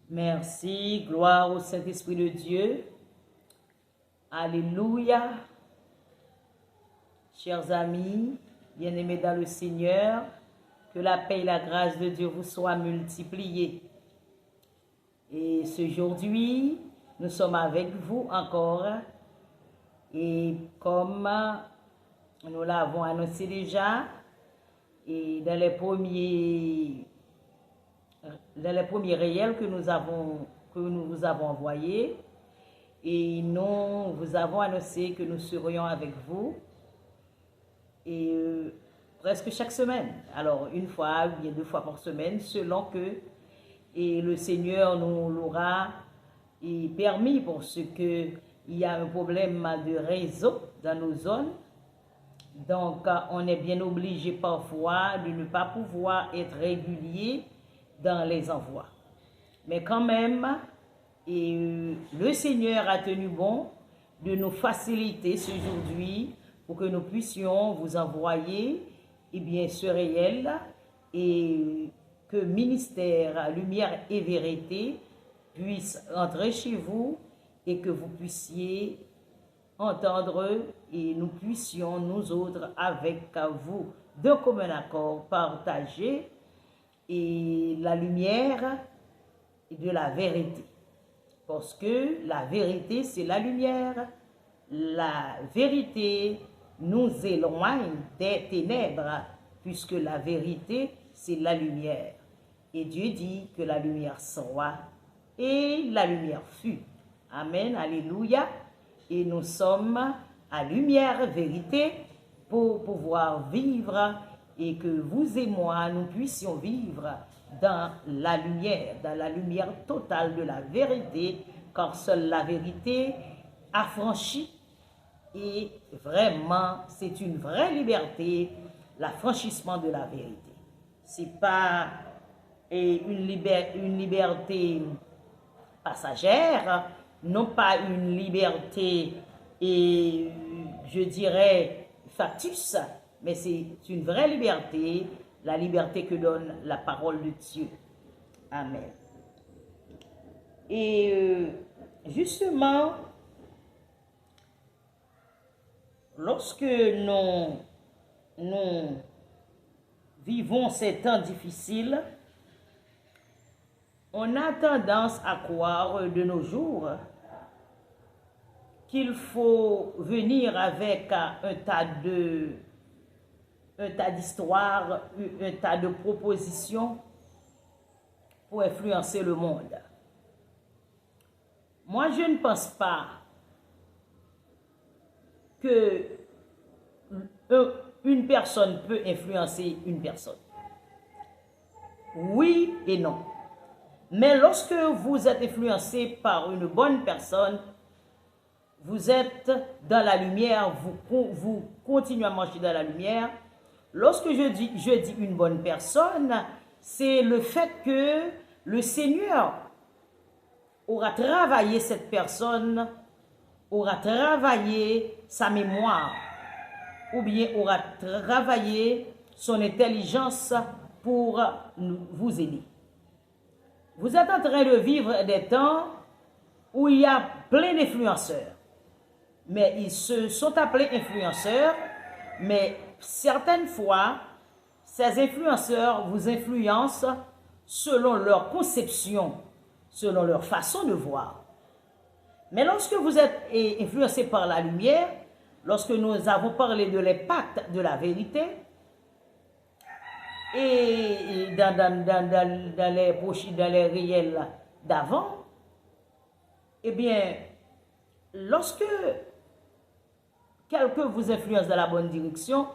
Merci, gloire au Saint-Esprit de Dieu. Alléluia. Chers amis, bien-aimés dans le Seigneur, que la paix et la grâce de Dieu vous soient multipliées. Et aujourd'hui, nous sommes avec vous encore. Et comme nous l'avons annoncé déjà, et dans les premiers réels que nous vous avons envoyés, et nous vous avons annoncé que nous serions avec vous et presque chaque semaine. Alors une fois, bien 2 fois par semaine, selon que et le Seigneur nous l'aura permis, parce que il y a un problème de réseau dans nos zones. Donc, on est bien obligé parfois de ne pas pouvoir être régulier dans les envois. Mais quand même, le Seigneur a tenu bon de nous faciliter aujourd'hui pour que nous puissions vous envoyer ce réel et que Ministère Lumière et Vérité puisse entrer chez vous et que vous puissiez entendre et nous puissions, nous autres, avec vous, d'un commun accord, partager et la lumière de la vérité. Parce que la vérité, c'est la lumière. La vérité nous éloigne des ténèbres, puisque la vérité, c'est la lumière. Et Dieu dit que la lumière soit et la lumière fut. Amen, alléluia. Et nous sommes à lumière, vérité, pour pouvoir vivre et que vous et moi, nous puissions vivre dans la lumière totale de la vérité, car seule la vérité affranchit. Et vraiment, c'est une vraie liberté, l'affranchissement de la vérité. Ce n'est pas une liberté passagère, non pas une liberté, et je dirais, factice, mais c'est une vraie liberté, la liberté que donne la parole de Dieu. Amen. Et justement, lorsque nous vivons ces temps difficiles, on a tendance à croire de nos jours qu'il faut venir avec un tas d'histoires, un tas de propositions pour influencer le monde. Moi, je ne pense pas que une personne peut influencer une personne. Oui et non. Mais lorsque vous êtes influencé par une bonne personne, vous êtes dans la lumière, vous continuez à marcher dans la lumière. Lorsque je dis une bonne personne, c'est le fait que le Seigneur aura travaillé cette personne, aura travaillé sa mémoire, ou bien aura travaillé son intelligence pour vous aider. Vous êtes en train de vivre des temps où il y a plein d'influenceurs. Mais ils se sont appelés influenceurs, mais certaines fois, ces influenceurs vous influencent selon leur conception, selon leur façon de voir. Mais lorsque vous êtes influencé par la lumière, lorsque nous avons parlé de l'impact de la vérité, et dans les réels d'avant, eh bien, lorsque quelqu'un vous influence dans la bonne direction,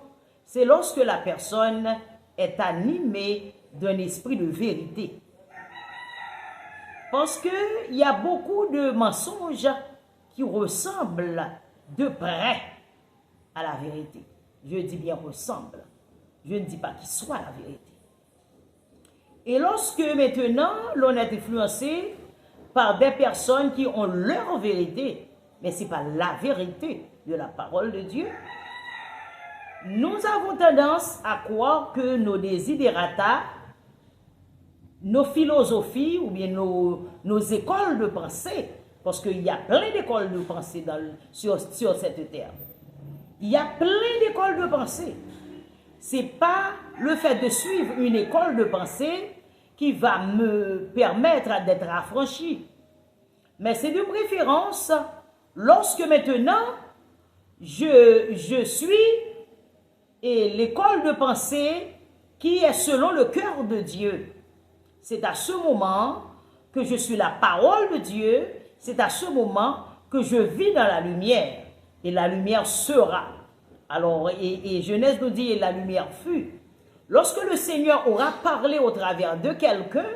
c'est lorsque la personne est animée d'un esprit de vérité. Parce qu'il y a beaucoup de mensonges qui ressemblent de près à la vérité. Je dis bien ressemble. Je ne dis pas qu'il soit la vérité. Et lorsque maintenant l'on est influencé par des personnes qui ont leur vérité, mais ce n'est pas la vérité de la parole de Dieu, nous avons tendance à croire que nos desiderata nos philosophies ou bien nos écoles de pensée, parce qu'il y a plein d'écoles de pensée sur cette terre. Il y a plein d'écoles de pensée. Ce n'est pas le fait de suivre une école de pensée qui va me permettre d'être affranchi. Mais c'est de préférence lorsque maintenant je suis l'école de pensée qui est selon le cœur de Dieu. C'est à ce moment que je suis la parole de Dieu, c'est à ce moment que je vis dans la lumière. Et la lumière sera. Alors, et Genèse nous dit, et la lumière fut. Lorsque le Seigneur aura parlé au travers de quelqu'un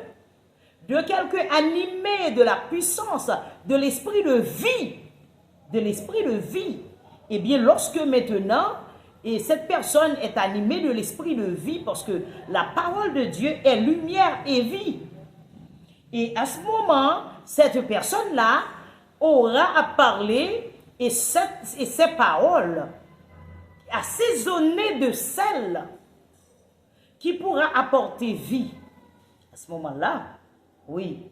animé de la puissance, de l'esprit de vie, eh bien, lorsque maintenant, et cette personne est animée de l'esprit de vie, parce que la parole de Dieu est lumière et vie. Et à ce moment, cette personne-là aura à parler, et ces paroles assaisonnées de sel qui pourra apporter vie. À ce moment-là, oui.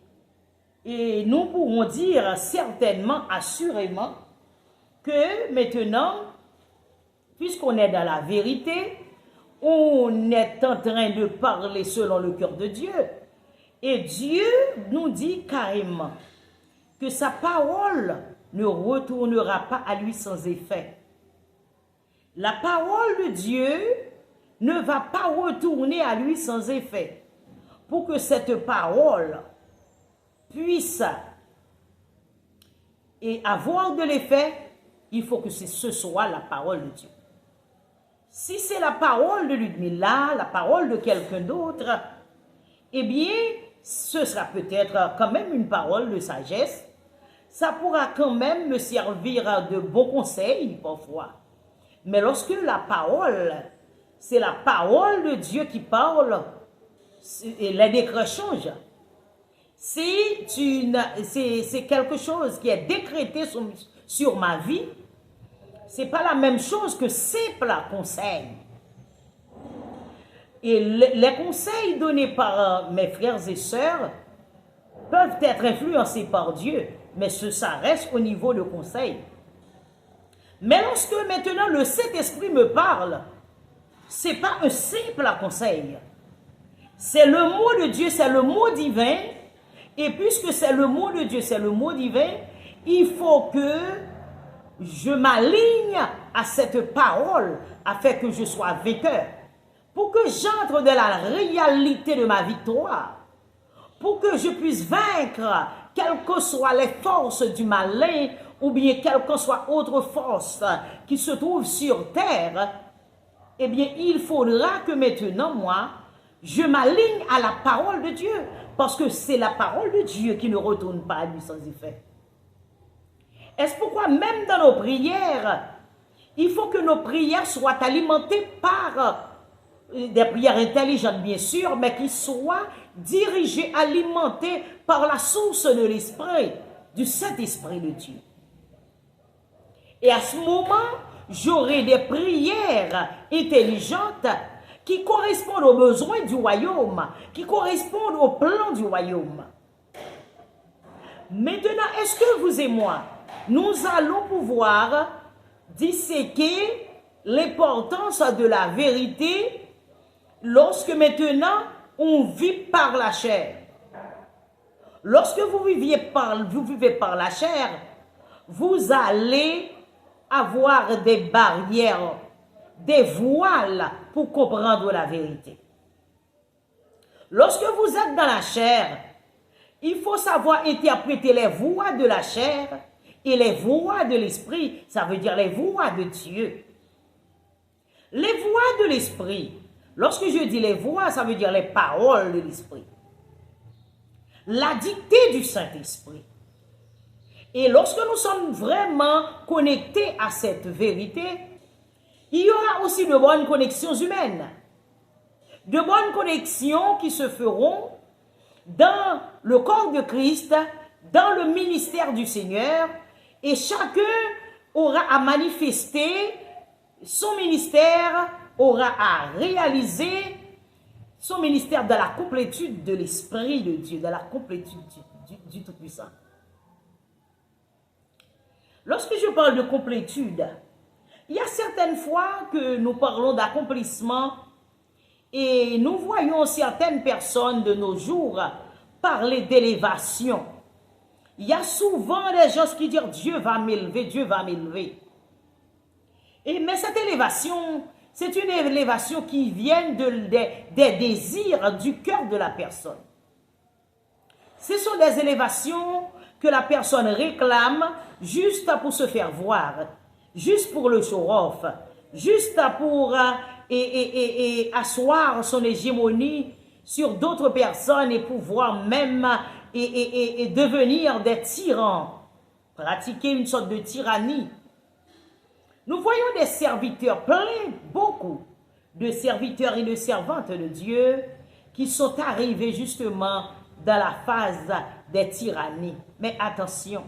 Et nous pourrons dire certainement, assurément, que maintenant, puisqu'on est dans la vérité, on est en train de parler selon le cœur de Dieu. Et Dieu nous dit carrément que sa parole ne retournera pas à lui sans effet. La parole de Dieu ne va pas retourner à lui sans effet. Pour que cette parole puisse avoir de l'effet, il faut que ce soit la parole de Dieu. Si c'est la parole de Ludmilla, la parole de quelqu'un d'autre, eh bien, ce sera peut-être quand même une parole de sagesse. Ça pourra quand même me servir de bons conseils parfois. Mais lorsque la parole, c'est la parole de Dieu qui parle, et les décrets changent. C'est quelque chose qui est décrété sur ma vie. Ce n'est pas la même chose que simple conseil. Et les conseils donnés par mes frères et sœurs peuvent être influencés par Dieu, mais ça reste au niveau de conseil. Mais lorsque maintenant le Saint-Esprit me parle, ce n'est pas un simple conseil. C'est le mot de Dieu, c'est le mot divin. Et puisque c'est le mot de Dieu, c'est le mot divin, il faut que je m'aligne à cette parole afin que je sois vainqueur. Pour que j'entre dans la réalité de ma victoire. Pour que je puisse vaincre quelles que soient les forces du malin ou bien quelle que soit autre force qui se trouve sur terre, eh bien, il faudra que maintenant, moi, je m'aligne à la parole de Dieu. Parce que c'est la parole de Dieu qui ne retourne pas à lui sans effet. Est-ce pourquoi même dans nos prières, il faut que nos prières soient alimentées par des prières intelligentes, bien sûr, mais qui soient dirigées, alimentées par la source de l'Esprit, du Saint-Esprit de Dieu. Et à ce moment, j'aurai des prières intelligentes qui correspondent aux besoins du royaume, qui correspondent au plan du royaume. Maintenant, est-ce que vous et moi, nous allons pouvoir disséquer l'importance de la vérité lorsque maintenant on vit par la chair? Lorsque vous vivez par la chair, vous allez avoir des barrières, des voiles pour comprendre la vérité. Lorsque vous êtes dans la chair, il faut savoir interpréter les voix de la chair et les voix de l'esprit, ça veut dire les voix de Dieu. Les voix de l'esprit, lorsque je dis les voix, ça veut dire les paroles de l'esprit. La dictée du Saint-Esprit. Et lorsque nous sommes vraiment connectés à cette vérité, il y aura aussi de bonnes connexions humaines. De bonnes connexions qui se feront dans le corps de Christ, dans le ministère du Seigneur, et chacun aura à manifester son ministère, aura à réaliser son ministère de la complétude de l'Esprit de Dieu, de la complétude du Tout-Puissant. Lorsque je parle de complétude, il y a certaines fois que nous parlons d'accomplissement et nous voyons certaines personnes de nos jours parler d'élévation. Il y a souvent des gens qui disent « Dieu va m'élever, Dieu va m'élever ». Mais cette élévation, c'est une élévation qui vient des désirs du cœur de la personne. Ce sont des élévations que la personne réclame juste pour se faire voir, juste pour le show-off, juste pour asseoir son hégémonie sur d'autres personnes et pouvoir même devenir des tyrans, pratiquer une sorte de tyrannie. Nous voyons des serviteurs, beaucoup de serviteurs et de servantes de Dieu qui sont arrivés justement dans la phase des tyrannies. Mais attention,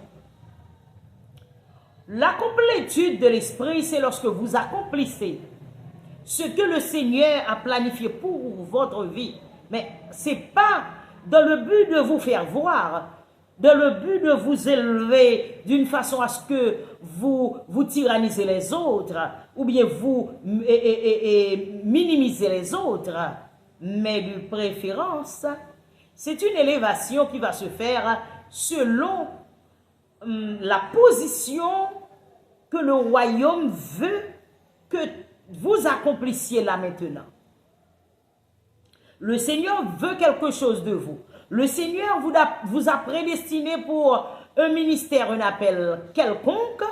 la complétude de l'esprit, c'est lorsque vous accomplissez ce que le Seigneur a planifié pour votre vie. Mais ce n'est pas dans le but de vous faire voir, dans le but de vous élever d'une façon à ce que vous tyrannisez les autres, ou bien vous minimisez les autres, mais de préférence, c'est une élévation qui va se faire selon la position que le royaume veut que vous accomplissiez là maintenant. Le Seigneur veut quelque chose de vous. Le Seigneur vous a prédestiné pour un ministère, un appel quelconque.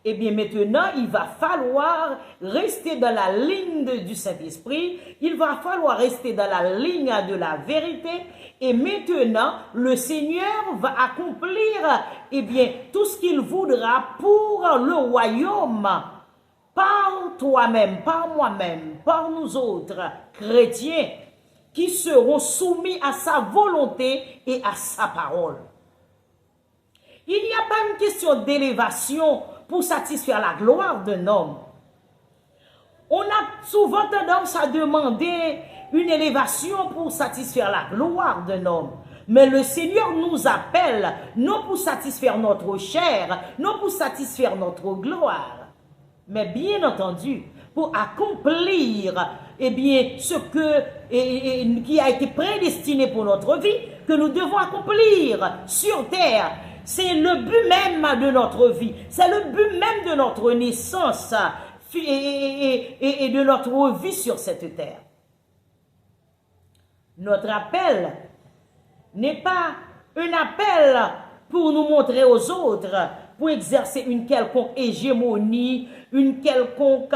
Eh bien maintenant, il va falloir rester dans la ligne du Saint-Esprit. Il va falloir rester dans la ligne de la vérité. Et maintenant, le Seigneur va accomplir tout ce qu'il voudra pour le royaume. Par toi-même, par moi-même, par nous autres chrétiens qui seront soumis à sa volonté et à sa parole. Il n'y a pas une question d'élévation pour satisfaire la gloire d'un homme. On a souvent tendance à demander une élévation pour satisfaire la gloire d'un homme. Mais le Seigneur nous appelle non pour satisfaire notre chair, non pour satisfaire notre gloire, mais bien entendu pour accomplir ce qui a été prédestiné pour notre vie, que nous devons accomplir sur terre. C'est le but même de notre vie, c'est le but même de notre naissance et de notre vie sur cette terre. Notre appel n'est pas un appel pour nous montrer aux autres, pour exercer une quelconque hégémonie, une quelconque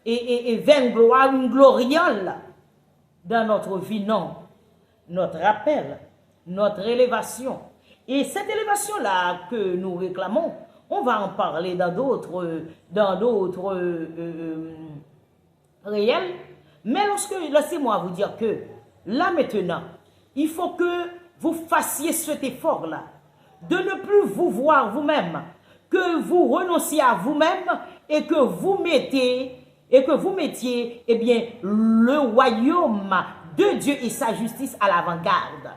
vaine gloire, une gloriole dans notre vie, non. Notre appel, notre élévation. Et cette élévation-là que nous réclamons, on va en parler dans d'autres réels. Mais laissez-moi vous dire que là maintenant, il faut que vous fassiez cet effort-là, de ne plus vous voir vous-même, que vous renonciez à vous-même et que vous mettiez le royaume de Dieu et sa justice à l'avant-garde.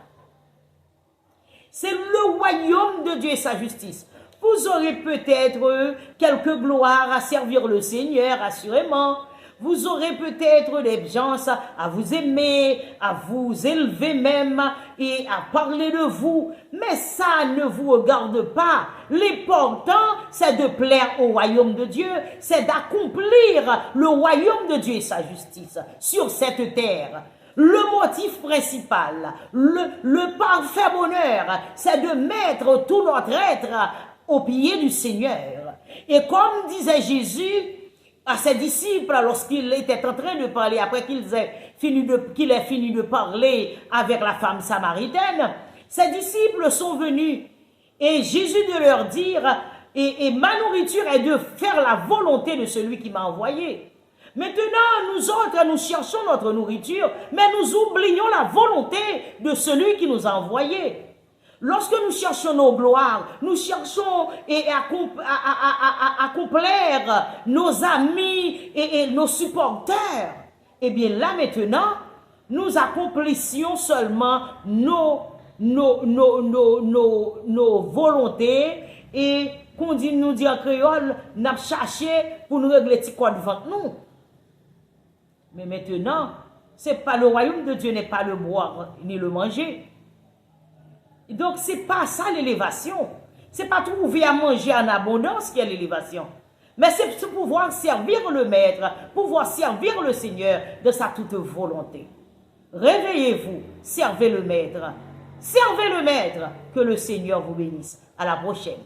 C'est le royaume de Dieu et sa justice. Vous aurez peut-être quelques gloires à servir le Seigneur, assurément. Vous aurez peut-être des gens à vous aimer, à vous élever même et à parler de vous. Mais ça ne vous regarde pas. L'important, c'est de plaire au royaume de Dieu. C'est d'accomplir le royaume de Dieu et sa justice sur cette terre. Le motif principal, le parfait bonheur, c'est de mettre tout notre être au pied du Seigneur. Et comme disait Jésus à ses disciples lorsqu'il était en train de parler, après qu'il ait fini de parler avec la femme samaritaine, ses disciples sont venus et Jésus de leur dire et ma nourriture est de faire la volonté de celui qui m'a envoyé. Maintenant, nous autres, nous cherchons notre nourriture, mais nous oublions la volonté de celui qui nous a envoyés. Lorsque nous cherchons nos gloires, nous cherchons à complaire nos amis et nos supporters. Eh bien là maintenant, nous accomplissions seulement nos volontés et qu'on dit nous dit en créole, n'a cherché pour nous régler petit quoi devant nous. Mais maintenant, c'est pas le royaume de Dieu n'est pas le boire ni le manger. Donc c'est pas ça l'élévation. C'est pas trouver à manger en abondance qui est l'élévation. Mais c'est pouvoir servir le Maître, pouvoir servir le Seigneur de sa toute volonté. Réveillez-vous, servez le Maître. Servez le Maître, que le Seigneur vous bénisse. À la prochaine.